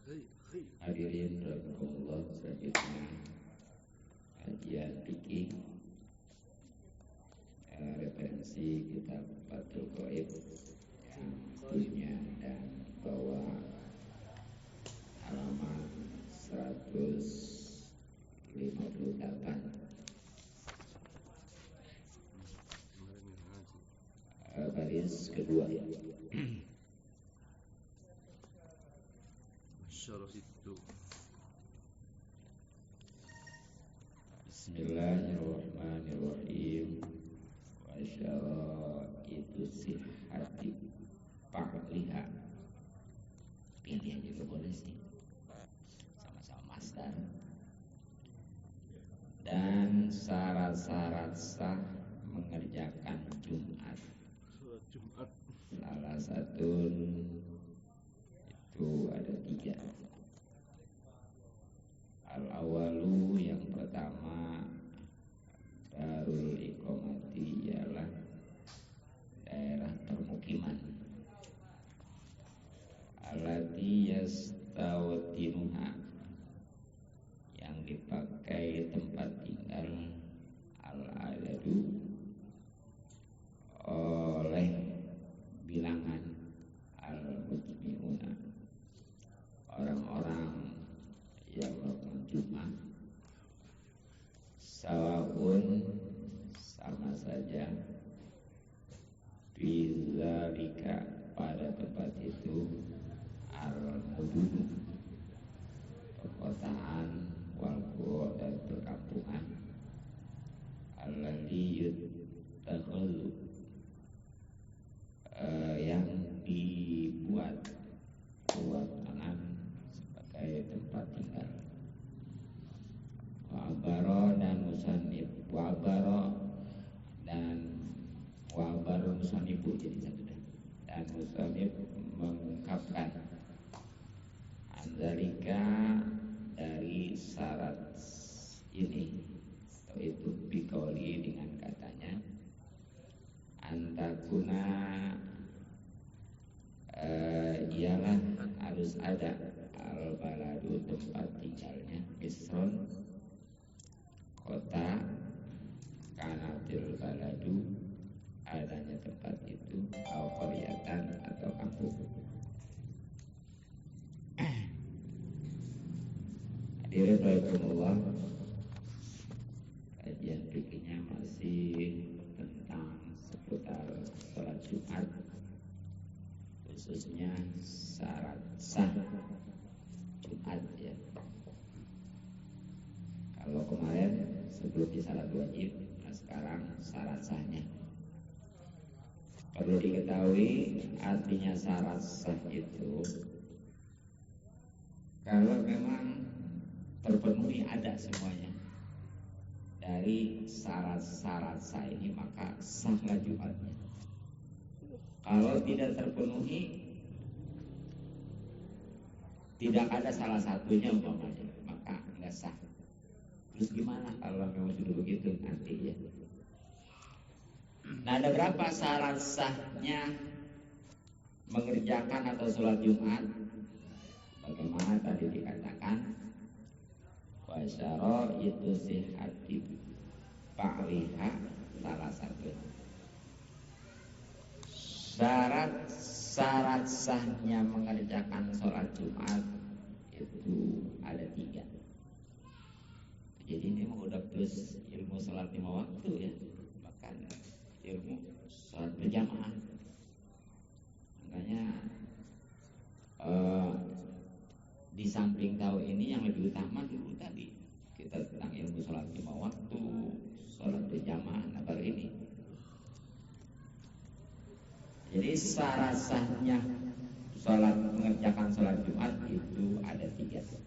Hadirin rahimakumullah, selanjutnya kajian fikih referensi kitab Fathul Ghaib yang punya dan bawa halaman 158 baris kedua ya. Bismillahirrahmanirrahim. Wa syara'itu sihhati fa'liha. Pilih juga boleh sih, sama-sama masdar. Dan syarat-syarat sah mengerjakan Jumat. Salah satu itu ada 3. Al-awalu, yang pertama, darul iqamati, ialah daerah permukiman. Allati yastawtinuha, yang dipakai tempat tinggal al-adadu oleh bilangan al-mujmi'una, orang-orang yang melakukan Jumat. Sawa'un, sama saja, bizalika, pada tempat itu, al-mudun, perkotaan, wal-qura, dan perkampungan, alladhi yutakhadhu, yang dibuat sebagai tempat tinggal. Wa'abaro, dan musannif, wa'abaro dan wa'abaro musannifu, jadi satu dah. Dan musannif mengungkapkan anzalika, dari syarat ini atau itu, biqauli, dengan katanya, antakuna, ialah harus ada al-baladu, tempat tinggalnya, misron, kota, kanatil baladu, adanya tempat itu, atau qaryatan, atau kampung. Hadirin rahimakumullah, kajian fikihnya masih tentang seputar sholat Jumat, khususnya syarat sah Jumat ya. Kalau kemarin sebelumnya syarat wajib, nah sekarang syarat sahnya. Perlu diketahui artinya syarat sah itu, kalau memang terpenuhi ada semuanya dari syarat-syarat sah ini, maka sahlah Jumatnya. Kalau tidak terpenuhi, tidak ada salah satunya umpamanya, maka nggak sah. Terus gimana kalau memang sudah begitu nanti ya? Nah, ada berapa syarat sahnya mengerjakan atau sholat Jumat? Bagaimana tadi dikatakan, wa syara'itu sihhati fa'liha, salah satu. Syarat sahnya mengerjakan sholat Jumat itu ada 3. Jadi ini mau udah plus ilmu sholat 5 waktu ya, bahkan ilmu sholat berjamaah. Makanya di samping tahu ini, yang lebih utama dulu tadi kita tentang ilmu sholat 5 waktu, sholat berjamaah, nah baru ini. Jadi syarat sahnya mengerjakan sholat Jumat itu ada 3.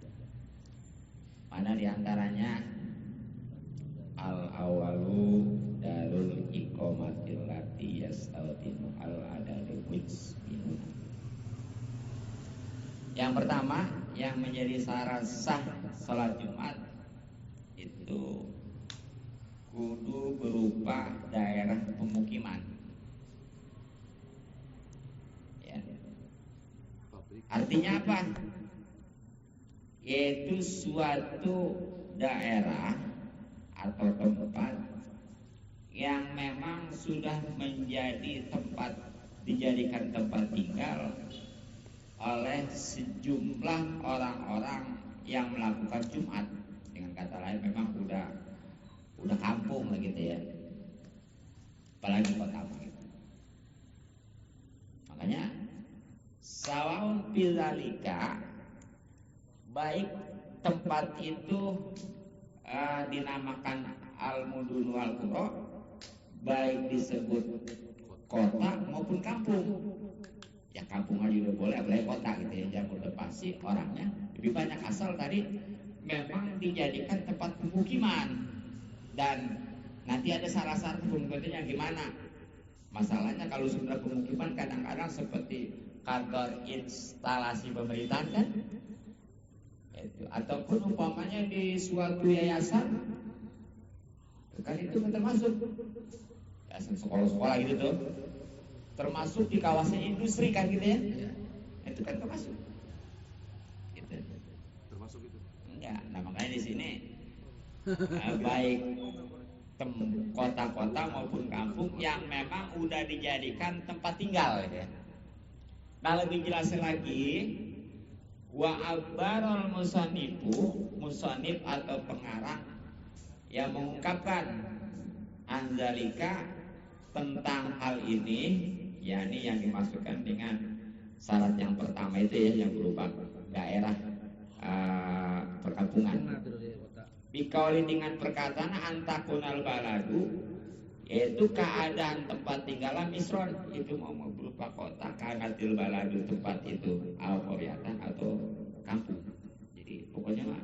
Mana diantaranya? Al-awalu darul iqamatil lati yastawtinu al-adadu mujmi'un. Yang pertama, yang menjadi syarat sah sholat Jumat itu kudu berupa daerah pemukiman. Ya. Artinya apa? yaitu suatu daerah atau tempat yang memang sudah dijadikan tempat tinggal oleh sejumlah orang-orang yang melakukan Jumat. Dengan kata lain memang udah kampung lah gitu ya, apalagi kota gitu. Makanya sawaun bidzalika, baik tempat itu dinamakan al-mudun wal qura, baik disebut kota maupun kampung. Ya kampung aja udah boleh, apalagi kota gitu ya, yang udah pasti orangnya lebih banyak, asal tadi memang dijadikan tempat pemukiman. Dan nanti ada syarat-syarat pemukimannya yang gimana. Masalahnya kalau sudah pemukiman kadang-kadang seperti kantor instalasi pemerintahan kan, itu. Ataupun umpamanya di suatu yayasan kan, itu kan termasuk yayasan sekolah-sekolah gitu tuh, termasuk di kawasan industri kan gitu ya, itu kan termasuk gitu. Termasuk itu enggak. Nah makanya di sini baik kota-kota maupun kampung yang memang udah dijadikan tempat tinggal gitu ya. Nah lebih jelas lagi, wa abbarul musannif atau pengarang yang mengungkapkan anzalika tentang hal ini, yakni yang dimasukkan dengan syarat yang pertama itu ya, yang berupa daerah perkampungan. Dikauli dengan perkataan antakunal baladu, yaitu keadaan tempat tinggalan misron, itu mau berupa kota, kanatil baladu tempat itu al-qaryatan atau kampung. Jadi pokoknya mah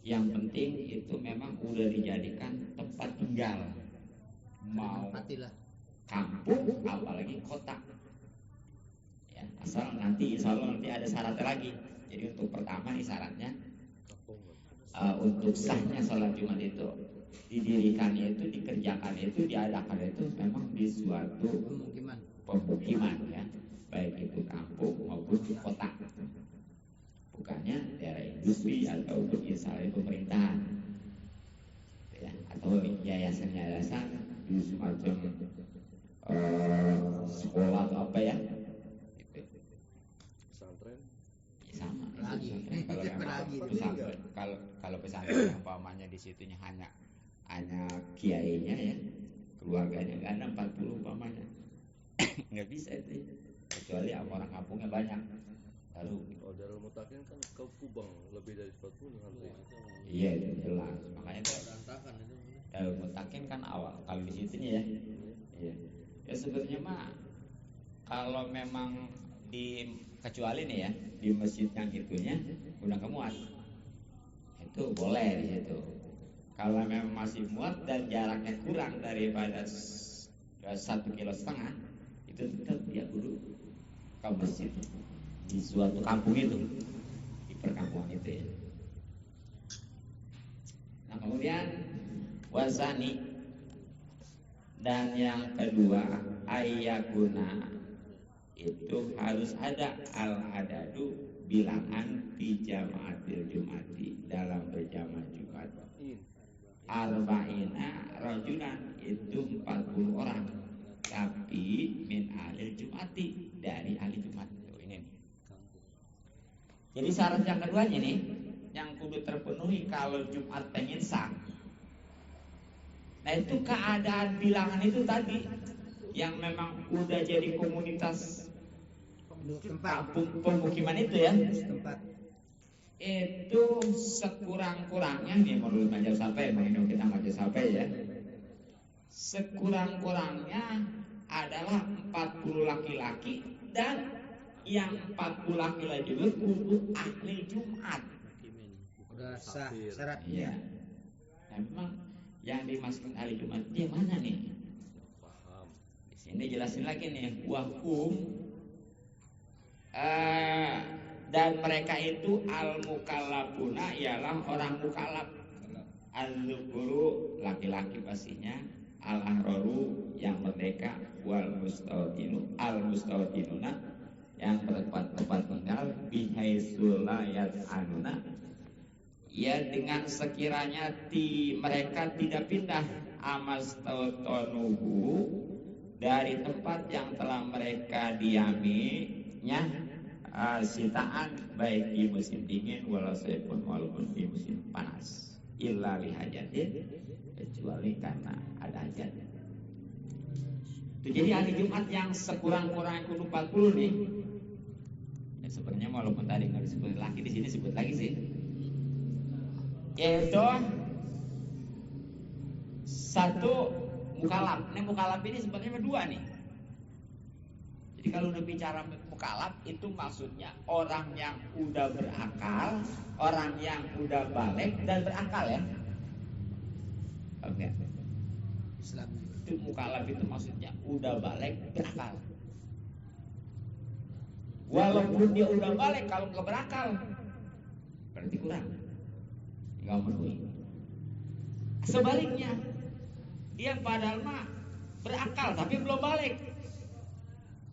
yang penting itu memang udah dijadikan tempat tinggal, mau kampung apalagi kota ya, asal nanti insya Allah nanti ada syaratnya lagi. Jadi untuk pertama nih syaratnya, untuk sahnya sholat Jumat itu didirikannya itu, dikerjakannya itu, diadakannya itu memang di suatu pemukiman ya, baik itu kampung maupun di kota, bukannya daerah industri atau misalnya pemerintahan ya, atau yayasan-yayasan di semacam sekolah atau apa ya gitu. Pesantren ya, sama pesantren. Kalau memang pesantren, kalau pesantren umpamanya di situnya hanya kiainya ya, keluarganya nggak ada 40 umpamanya nggak bisa itu, kecuali orang kampungnya banyak baru. Oh, Darul Mutakin kan ke Kubang lebih dari 40 santri. Iya itu jelas, makanya itu Darul Mutakin kan awal kalau di situnya ya. Iya. Ya sebenarnya mah kalau memang kecuali nih ya di masjid yang itunya udah kemuat, itu boleh di situ. Kalau memang masih muat dan jaraknya kurang daripada 1,5 kilo, itu tetap dia kudu ke masjid di suatu kampung itu, di perkampungan itu ya. Nah kemudian wasani, dan yang kedua ayyakuna, itu harus ada al-adadu bilangan di jamaatil jumati, dalam berjamaah Jumat, arba'ina rajulan, itu 40 orang, tapi min ahli jumati, dari ahli Jumat. Ini nih. Jadi syarat yang keduanya nih yang kudu terpenuhi kalau Jumat pengen sah. Nah itu keadaan bilangan itu tadi yang memang udah jadi komunitas kampung pemukiman itu ya, itu sekurang-kurangnya nih menurut majelis sampai, menurut kita majelis sampai ya, sekurang-kurangnya adalah 40 laki-laki, dan yang 40 laki-laki itu kudu ahli Jumat. Udah sah syaratnya. Iya. Nah, memang yang dimasukkan ahli Jumat dia mana nih? Paham. Di sini jelasin lagi nih, wahum dan mereka itu al-mukallafuna, ialah orang mukallaf, al-dzukuru laki-laki pastinya, al-ahraru yang merdeka, wal mustawdinu al-mustawdinuna yang bertempat tinggal, bihaitsul layat anuna, ya dengan sekiranya mereka tidak pindah amastautonuhu dari tempat yang telah mereka diaminya, sitaan baik di musim dingin walaupun di musim panas, illa lihajatin, kecuali karena ada hajat. Jadi hari Jumat yang sekurang-kurangnya kudu 40 nih. Ya, sebenarnya walaupun tadi nggak disebut lagi, di sini sebut lagi sih. Yaitu satu mukalaf. Ini mukalaf ini sebenarnya dua nih. Jadi kalau udah bicara mukalaf itu maksudnya orang yang udah berakal, orang yang udah balik dan berakal ya. Oke. Islam. Itu mukalaf itu maksudnya udah balik berakal. Walaupun dia udah balik, kalau nggak berakal berarti kurang, nggak memenuhi. Sebaliknya, dia padahal mah berakal tapi belum balik,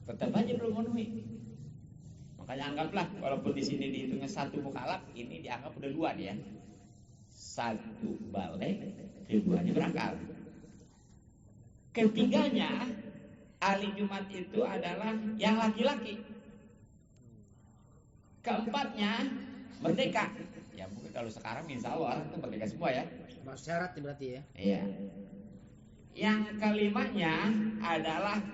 tetap aja belum memenuhi. Makanya anggaplah walaupun di sini dihitungnya satu mukalaf, ini dianggap udah dua nih ya. Satu balik, keduanya berakal. Ketiganya, ahli Jumat itu adalah yang laki-laki. Keempatnya, merdeka. Ya mungkin kalau sekarang insya Allah itu merdeka semua ya. Masuk syarat berarti ya. Iya. Yang kelimanya adalah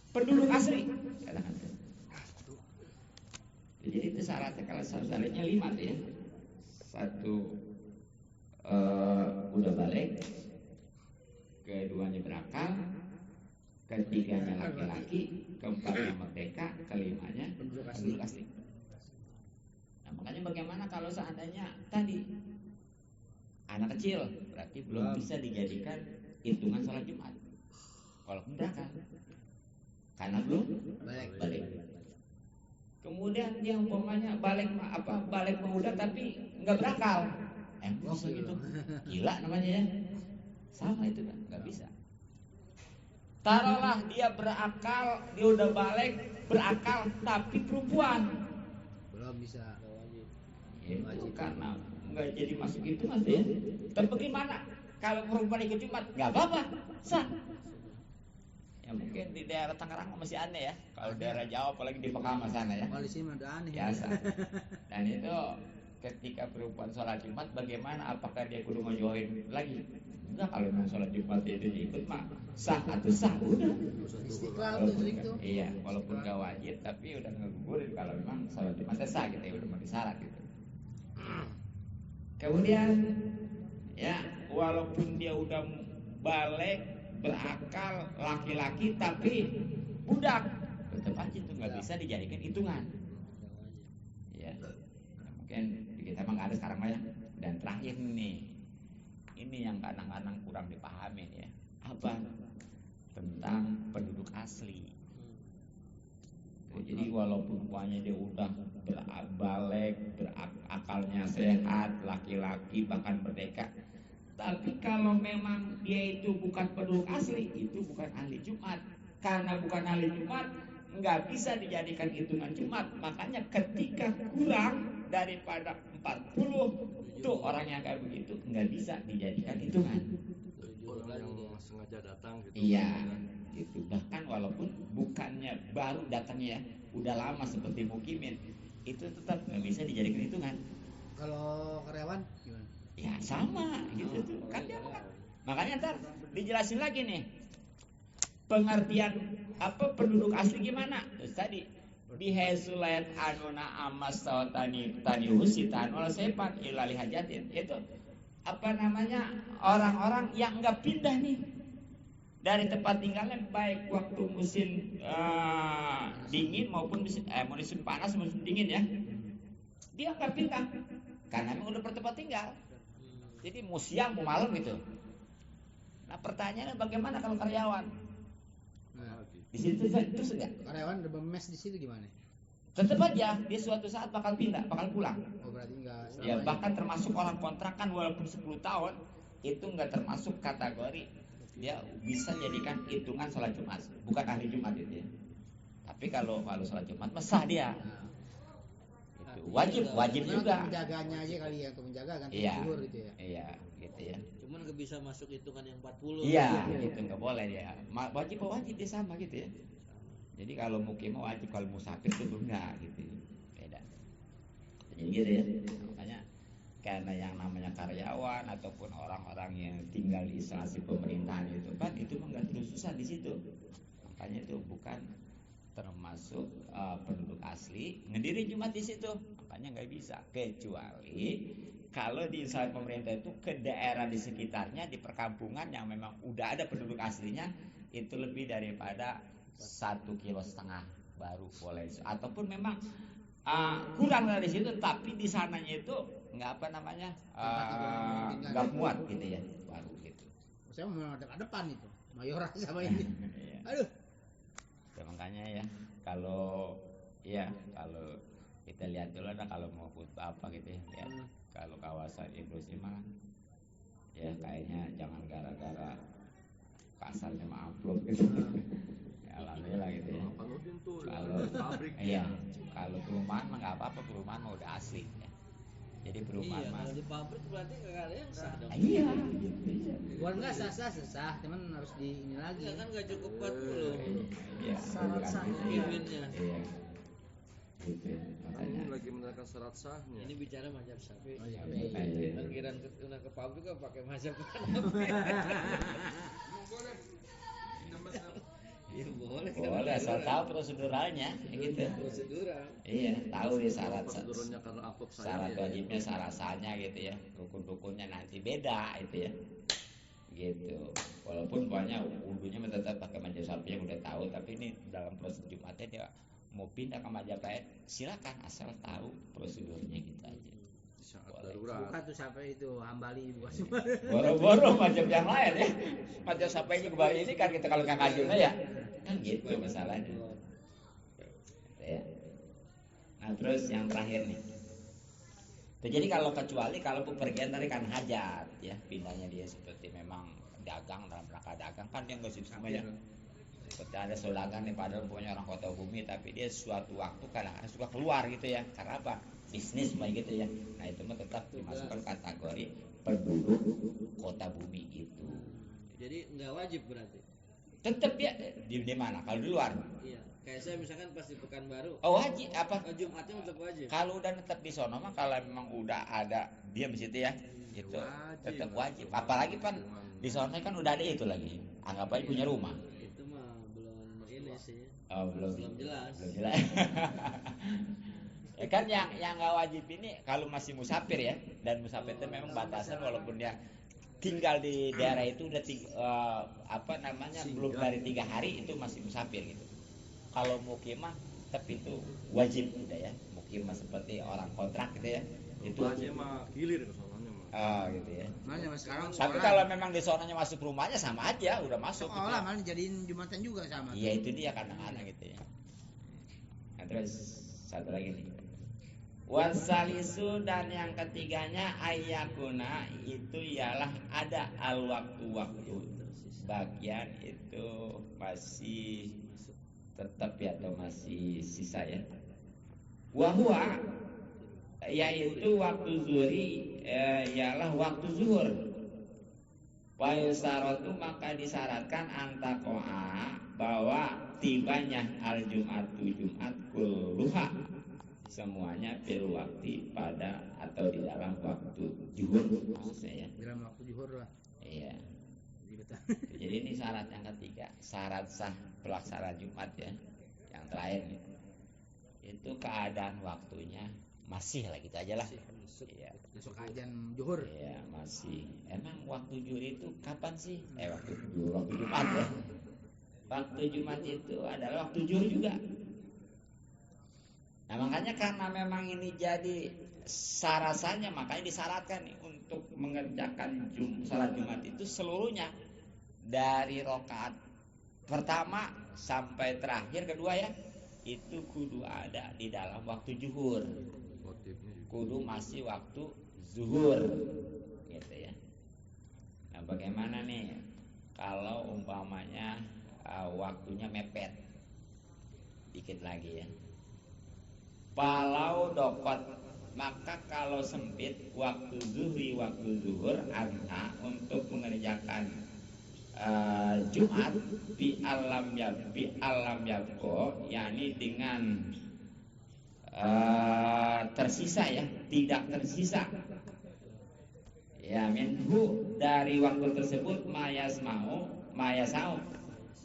penduduk asli. Jadi itu syaratnya, kalau syaratnya 5 tuh ya. Satu udah balik, keduanya berakal, ketiganya laki-laki, keempatnya merdeka, kelimanya penduduk asli. Nah, makanya bagaimana kalau seandainya tadi anak kecil, berarti belum bisa dijadikan hitungan sholat Jumat. Kalau berakal, karena belum balik. Kemudian dia umpamanya balik pemuda tapi nggak berakal, bisa gitu, gila namanya ya. Sama itu kan, nggak bisa. Taruhlah dia berakal, dia udah balik, berakal tapi perempuan, Belum bisa. ya, karena nggak jadi masuk itu mas ya. Tapi bagaimana kalau perempuan ikut Jumat? Nggak apa-apa, sah. Ya mungkin di daerah Tangerang masih aneh ya. Kalau daerah Jawa apalagi di Pekama sana ya. Kalau di sini udah aneh. Biasa. Dan itu ketika perempuan sholat Jumat bagaimana? Apakah dia kudu ngejoin lagi? Enggak, kalau memang sholat Jumat itu ikut mah sah atau sah udah. Istiqlal tuh itu. Iya, walaupun gak wajib tapi udah ngegugurin kalau memang sholat Jumat sah gitu ya, udah memenuhi syarat gitu. Kemudian ya walaupun dia udah balik berakal laki-laki tapi budak, tetap aja itu nggak bisa dijadikan hitungan. Ya, mungkin kita emang nggak ada sekarang mah ya. Dan terakhir nih, ini yang kadang-kadang kurang dipahamin ya, apa tentang penduduk asli. Jadi walaupun umpamanya dia udah berbalik, berakalnya sehat, laki-laki bahkan merdeka, tapi kalau memang dia itu bukan penduduk asli, itu bukan ahli Jumat. Karena bukan ahli Jumat, nggak bisa dijadikan hitungan Jumat. Makanya ketika kurang daripada 40, tuh orang yang kayak begitu nggak bisa dijadikan hitungan. Orang yang sengaja datang gitu. Iya, gitu. Bahkan walaupun bukannya baru datangnya ya, udah lama seperti mukimin, itu tetap nggak bisa dijadikan hitungan. Kalau karyawan gimana? Ya sama gitu tuh kan dia makan. Makanya ntar dijelasin lagi nih pengertian apa penduduk asli gimana. Terus tadi bihaisulayat anuna amas tani husitan wal sepan ilali hajatin, itu apa namanya orang-orang yang nggak pindah nih dari tempat tinggalnya, baik waktu musim dingin maupun musim panas, musim dingin ya, dia nggak pindah karena memang udah bertempat tinggal. Jadi mau siang mau malam gitu. Nah pertanyaannya bagaimana kalau karyawan? Nah, Di situ terus enggak? karyawan udah mes di situ gimana? Tetap aja dia suatu saat bakal pindah, bakal pulang. Oh berarti enggak Ya selamanya. bahkan termasuk orang kontrakan walaupun 10 tahun itu enggak termasuk kategori dia bisa jadikan hitungan sholat Jumat, bukan ahli Jumat itu ya. Tapi kalau sholat Jumat mesah dia. Nah, Wajib Cuman juga. untuk menjaganya aja kali ya, untuk menjaga kan Iya. zuhur gitu ya. Iya, gitu ya. Cuman nggak bisa masuk hitungan yang 40. Iya, gitu nggak boleh dia. Wajib dia sama gitu ya. Sama. Jadi kalau mukim wajib, kalau musafir itu enggak gitu. Beda. Jadi gitu ya. Makanya karena yang namanya karyawan ataupun orang-orang yang tinggal di instansi pemerintahan itu kan itu enggak terus susah di situ. Makanya itu bukan termasuk penduduk asli ngedirin Jumat di situ. Makanya nggak bisa, kecuali kalau di instansi pemerintah itu ke daerah di sekitarnya, di perkampungan yang memang udah ada penduduk aslinya, itu lebih daripada 1,5 kilo baru boleh. Ataupun memang kurang dari situ, tapi di sananya itu nggak nggak muat gitu ya, baru gitu. Saya mau depan itu, Mayora sama ini. Iya. Aduh. Ya, makanya ya kalau kita lihat dulu ada kalau mau khutbah apa gitu ya, lihat kalau kawasan inklusif mah ya kayaknya jangan gara-gara kasarnya amplop gitu. Ya, alhamdulillah gitu ya. Kalau iya, kalau perumahan mah nggak apa-apa, perumahan mah udah asli ya. Jadi perumahan Iya, mah kalau di pabrik berarti nggak ada yang sah dong. iya gitu. Buat nggak sah, cuman harus di ini lagi. Iya kan nggak cukup 40. Iya, Syarat sahnya. Pimpinnya. Iya. Gitu. Makanya Kamu lagi menerangkan syarat sahnya. Ini bicara mazhab Syafi'i. Oh, iya. Iya. Kiraan ke pabrik kan pakai mazhab Iya boleh. boleh asal tahu proseduralnya ya gitu. Prosedural. Iya, tahu ya syarat karena amplop syarat wajibnya, syarat sahnya gitu ya. Rukun-rukunnya nanti beda itu ya. Gitu. Walaupun banyak wudunya tetap pakai mazhab Syafi'i yang udah tahu, tapi ini dalam proses Jumatnya dia mau pindah ke mazhab lain, silakan asal tahu prosedurnya gitu aja. Bukan tuh sampai itu Hambali bukan semua. Boro-boro mazhab yang lain ya. Mazhab Syafi'i kembali ini kan kita kalau nggak ngajunya ya. Kan gitu masalahnya. Gitu ya. Nah, terus yang terakhir nih. Jadi kalau kecuali kalau pepergian tadi kan hajat ya, pindahnya dia seperti memang dagang, dalam rangka dagang kan dia nggak sibuk ya. Seperti ada saudagar nih, padahal punya orang kota bumi, tapi dia suatu waktu kadang-kadang suka keluar gitu ya. Karena apa? Bisnis baik gitu ya. Nah itu mah tetap dimasukkan kategori penduduk kota bumi gitu. Jadi nggak wajib berarti. Tetap ya di mana? Kalau di luar? Iya. Kayak saya misalkan pas di Pekanbaru. Oh wajib apa? Jumatnya untuk wajib. Kalau udah tetap di sono mah, kalau memang udah ada dia di situ ya, itu tetap wajib. Apalagi kan di sono kan udah ada itu lagi. Anggap aja punya rumah. Itu mah belum ini sih. Oh, belum jelas. Belum jelas. Ya kan yang nggak wajib ini kalau masih musafir ya, dan musafir itu memang batasan walaupun dia tinggal di daerah itu udah belum dari 3 hari itu masih musafir gitu. Kalau mukimah tapi itu wajib udah ya, mukimah seperti orang kontrak gitu ya. Itu aja mah gilir ke sononya mah. Oh gitu ya. Makanya sekarang Tapi kalau memang di sonanya masuk rumahnya sama aja, udah masuk gitu. malah jadiin Jumatan juga sama. Iya itu dia kadang-kadang gitu ya. Nah, terus satu lagi nih. Wasalisu, dan yang ketiganya ayakuna, itu ialah ada al waktu bagian itu masih tetap ya atau masih sisa ya. Wahwa yaitu waktu zuhri ialah waktu zuhur. Wa yusaratu, maka disyaratkan antakoa bahwa tibanya al jum'atu Jumat kulluha, semuanya fil waktu pada atau di dalam waktu zuhur maksudnya ya. Dalam waktu zuhur lah. Iya. Jadi ini syarat yang ketiga, syarat sah pelaksanaan Jumat ya. Yang terakhir nih. Itu keadaan waktunya masih lah gitu aja lah. Iya. Besok ajan zuhur. Iya, masih. Emang waktu zuhur itu kapan sih? Waktu zuhur, waktu Jumat ya. Waktu Jumat itu adalah waktu zuhur juga. Nah makanya karena memang ini jadi syaratnya, makanya disyaratkan nih untuk mengerjakan salat Jumat itu seluruhnya dari rakaat pertama sampai terakhir kedua ya, itu kudu ada di dalam waktu zuhur. Kudu masih waktu zuhur gitu ya. Nah bagaimana nih kalau umpamanya waktunya mepet dikit lagi ya, Palau dokot, maka kalau sempit waktu zuhri waktu zuhur anta untuk mengerjakan Jumat bi alam yabko, yakni dengan tersisa ya, tidak tersisa ya minhu dari waktu tersebut mayasau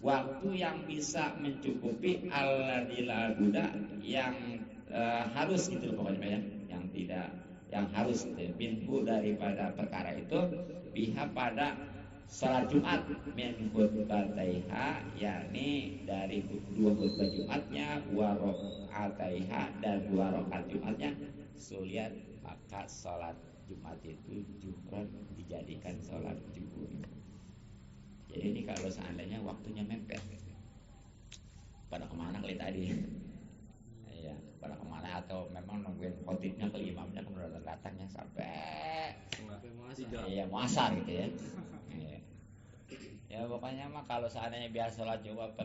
waktu yang bisa mencukupi alladila buddha yang harus gitu loh pokoknya ya, yang harus gitu, minhu daripada perkara itu biha pada salat Jumat min khutbataiha, yakni dari dua khutbah Jumatnya, wa rakaataiha dan dua rakaat Jumatnya suliat, maka salat Jumat itu juhran dijadikan salat zuhur. Jadi ini kalau seandainya waktunya mepet, pada kemana kali tadi? Ya, pada kemana, atau memang nungguin khotibnya ke imamnya kemudian datangnya sampai muasar gitu ya. Ya pokoknya mah kalau seandainya biasa sholat Jumat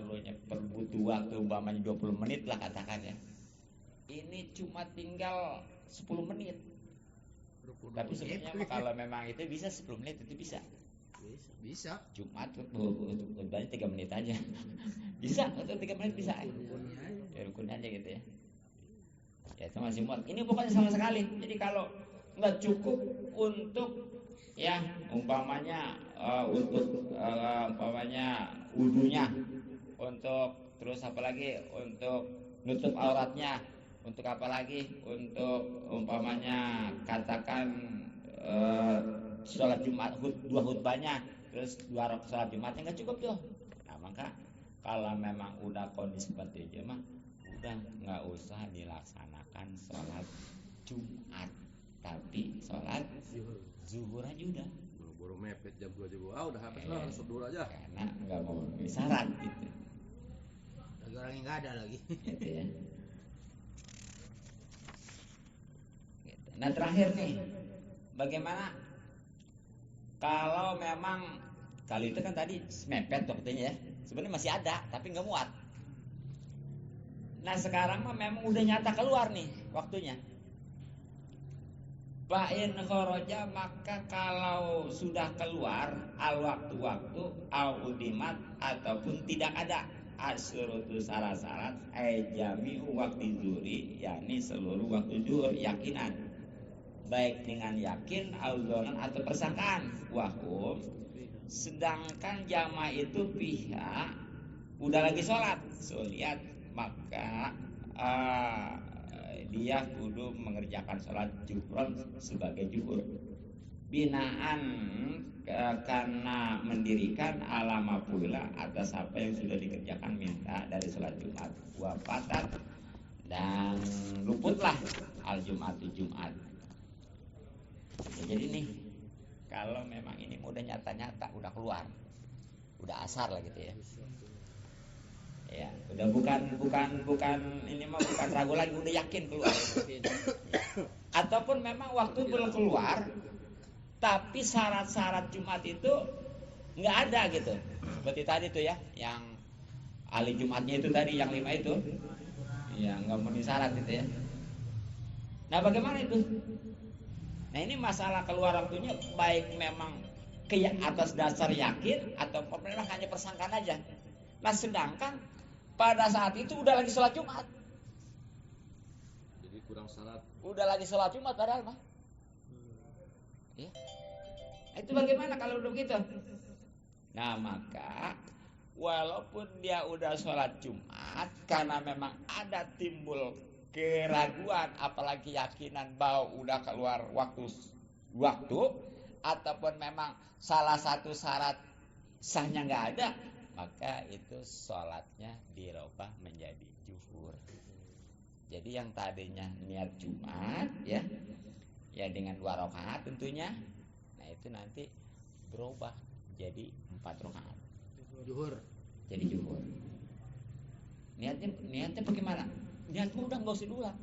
butuh waktu umpamanya 20 menit lah katakan ya. Ini cuma tinggal 10 menit. Tapi sebenarnya mah kalau memang itu bisa 10 menit itu bisa. Bisa. Jumat khutbahnya 3 menit aja. Bisa, untuk 3 menit bisa. Ya rukunnya aja gitu ya. Ya itu masih muat. Ini pokoknya sama sekali. Jadi kalau nggak cukup untuk ya umpamanya wudunya, untuk terus apalagi untuk nutup auratnya, untuk apalagi untuk umpamanya katakan sholat Jumat dua khutbahnya, terus dua rakaat sholat Jumatnya nggak cukup tuh. Nah maka kalau memang udah kondisi seperti itu mah udah nggak usah dilaksanakan sholat Jumat, tapi sholat zuhur aja udah. Buru-buru mepet jam 2 aja udah habis lah, zuhur aja. Karena nggak mau syarat gitu. Lagi orang yang nggak ada lagi. Gitu ya. Gitu. Nah terakhir nih, bagaimana kalau memang kali itu kan tadi mepet waktunya ya, sebenarnya masih ada tapi nggak muat. Nah sekarang mah memang udah nyata keluar nih waktunya. Fa'in khoroja, maka kalau sudah keluar al waktu-waktu au udimat ataupun tidak ada asyurutu syarat-syarat jami'u waktu zuhri, yakni seluruh waktu zuhur yakinan, baik dengan yakin auzonan atau persangkaan wahum, sedangkan jamaah itu pihak udah lagi sholat suliat, maka dia kudu mengerjakan sholat juhron sebagai juhur binaan karena mendirikan alama pula atas apa yang sudah dikerjakan minta dari sholat Jumat wafatat dan luputlah al Jumatu Jumat. Ya, jadi nih kalau memang ini udah nyata-nyata udah keluar, udah asar lah gitu ya. Ya, udah bukan ini mah bukan ragu lagi, udah yakin keluar. Ataupun memang waktu belum keluar, tapi syarat-syarat Jumat itu nggak ada gitu. Seperti tadi tuh ya, yang ahli Jumatnya itu tadi yang 5 itu, ya nggak memenuhi syarat gitu ya. Nah bagaimana itu? Nah ini masalah keluar waktunya baik memang atas dasar yakin atau memang hanya persangkaan aja. Nah sedangkan pada saat itu udah lagi sholat Jumat. Jadi kurang syarat. Udah lagi sholat Jumat padahal mah. Ya. Itu bagaimana kalau udah begitu? Nah maka walaupun dia udah sholat Jumat, karena memang ada timbul keraguan, apalagi yakinan bahwa udah keluar waktu ataupun memang salah satu syarat sahnya nggak ada, maka itu sholatnya dirubah menjadi zuhur. Jadi yang tadinya niat Jumat ya dengan 2 rakaat tentunya, nah itu nanti berubah jadi 4 rakaat. Zuhur. Jadi zuhur. Niatnya bagaimana? Niatnya udah nggak usah diulang,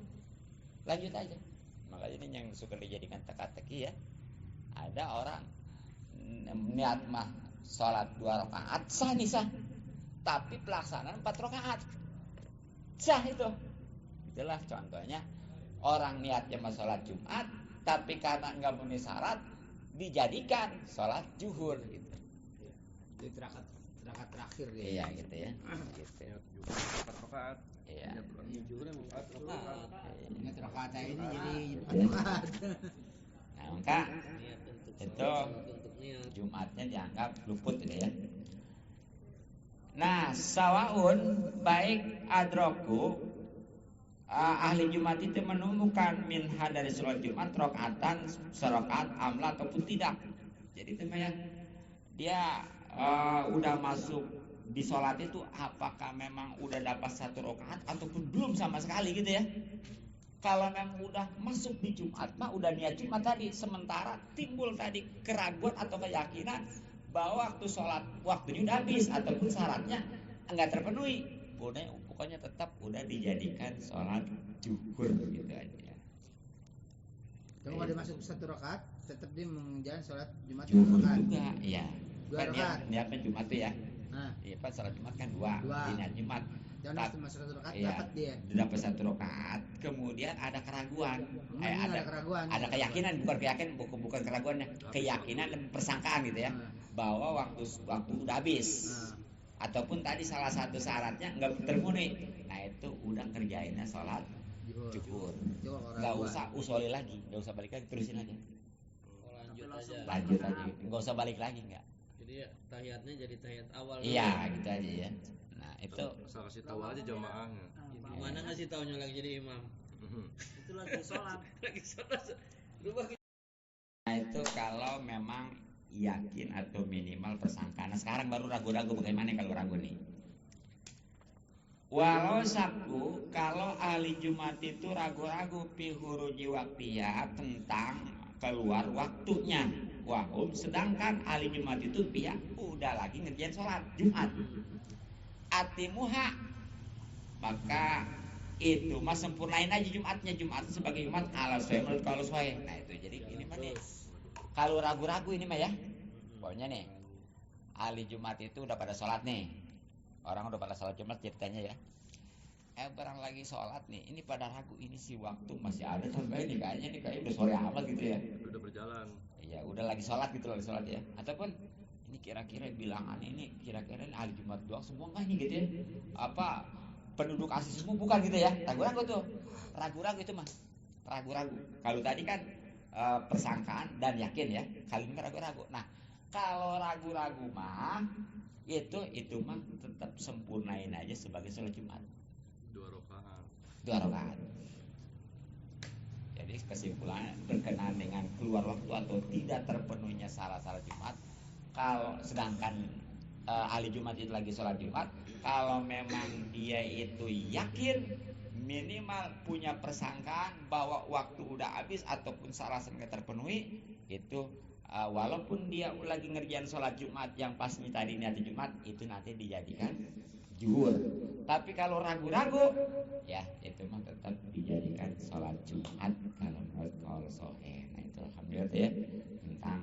lanjut aja. Makanya ini yang suka dijadikan teka-teki ya. Ada orang niat mah sholat 2 rakaat sah nih sah, tapi pelaksanaan 4 rakaat sah itu. Itulah contohnya orang niatnya mau sholat Jumat, tapi karena nggak memenuhi syarat dijadikan sholat zuhur gitu. Itu terakat terakhir dia. Iya gitu ya. Gitu. Rakaat. Iya. Zuhur emang 4 rakaat. Ingat rakaat saya ini jadi 4 rakaat. Nah, maka itu Jumatnya dianggap luput gitu ya. Nah, sawaun baik adroku ahli Jumat itu menemukan minha dari sholat Jumat rokaatan serokat amla ataupun tidak. Jadi itu ya dia udah masuk di sholat itu apakah memang udah dapat 1 rakaat ataupun belum sama sekali gitu ya. Kalau memang udah masuk di Jumat mah udah niat Jumat tadi, sementara timbul tadi keraguan atau keyakinan bahwa waktu sholat waktunya udah habis ataupun syaratnya enggak terpenuhi, pokoknya tetap udah dijadikan sholat zuhur gitu aja. Kalau ada masuk 1 rakaat, tetap dia menjalankan sholat Jumat 2 Zuhur rakaat. juga, ya. 2 Kan rakaat. niatnya Jumat tuh ya. Nah, Iya, pas sholat Jumat kan 2, niat Jumat. jangan masuk 1 rakaat Iya, dapat dia. dapat 1 rakaat, kemudian ada keraguan. Ada keraguan. Ada keyakinan, bukan keraguannya, keyakinan dan persangkaan gitu ya, bahwa waktu udah habis. Ataupun tadi salah satu syaratnya nggak terpenuhi. Nah, itu udah kerjainnya sholat zuhur. Nggak usah usoli lagi, nggak usah balik lagi, terusin aja. Lanjut aja, nggak usah balik lagi nggak. Jadi ya, tahiyatnya jadi tahiyat awal. Iya, gitu aja ya. Nah, itu Asal kasih tahu aja jamaahnya. Mana ngasih taunya lagi jadi imam? Itu lagi sholat. Lagi sholat. Rubah. Nah, itu kalau memang yakin atau minimal persangkaan. Nah, sekarang baru ragu-ragu, bagaimana kalau ragu nih? Walau saku, kalau ahli Jumat itu ragu-ragu fi huruji waktiya tentang keluar waktunya. Wahum, sedangkan ahli Jumat itu pihak udah lagi ngerjain sholat Jumat. Atimuha, maka itu mas sempurnain aja Jumatnya. Jumat sebagai Jumat ala saya menurut kalau saya. Nah itu jadi ini mah nih. Kalau ragu-ragu ini mah ya, pokoknya nih ahli Jumat itu udah pada sholat nih, orang udah pada sholat Jumat ceritanya ya. Barang lagi sholat nih, ini pada ragu ini si waktu masih ada sampai ini kayaknya udah sore amat gitu ya. Udah berjalan. Iya udah lagi sholat gitu lagi sholat ya. Ataupun ini kira-kira bilangan ini kira-kira ahli Jumat doang semua nggak nih gitu ya? Apa penduduk asli semua bukan gitu ya? Ragu-ragu tuh, ragu-ragu itu mah, ragu-ragu. Kalau tadi kan persangkaan dan yakin ya, kali ini ragu-ragu. Nah, kalau ragu-ragu mah itu mah tetap sempurnain aja sebagai sholat Jumat. 2 rakaat. Jadi kesimpulannya berkenaan dengan keluar waktu atau tidak terpenuhinya syarat-syarat Jumat. Kalau sedangkan ahli Jumat itu lagi sholat Jumat, kalau memang dia itu yakin minimal punya persangkaan bahwa waktu udah habis ataupun syarat-syaratnya terpenuhi, itu walaupun dia lagi ngerjain sholat Jumat yang pasnya tadi niat Jumat, itu nanti dijadikan zuhur. Tapi kalau ragu-ragu, ya itu mah tetap dijadikan sholat Jumat kalau menurut qaul sahih. Nah itu alhamdulillah ya tentang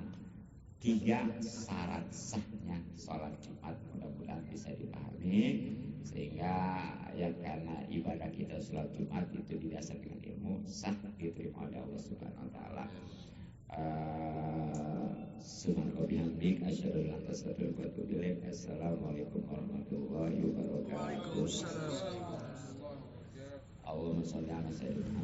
3 syarat sahnya sholat Jumat, mudah-mudahan bisa dipahami sehingga ya karena ibadah kita sholat Jumat itu didasarkan dengan ilmu sah diterima oleh Allah Subhanahu Wa Taala. Subhanallah bihamdik asyhadu an la ilaha illa anta astaghfiruka wa atubu ilaik. Assalamualaikum warahmatullahi wabarakatuh. Allahumma shalli ala sayyidina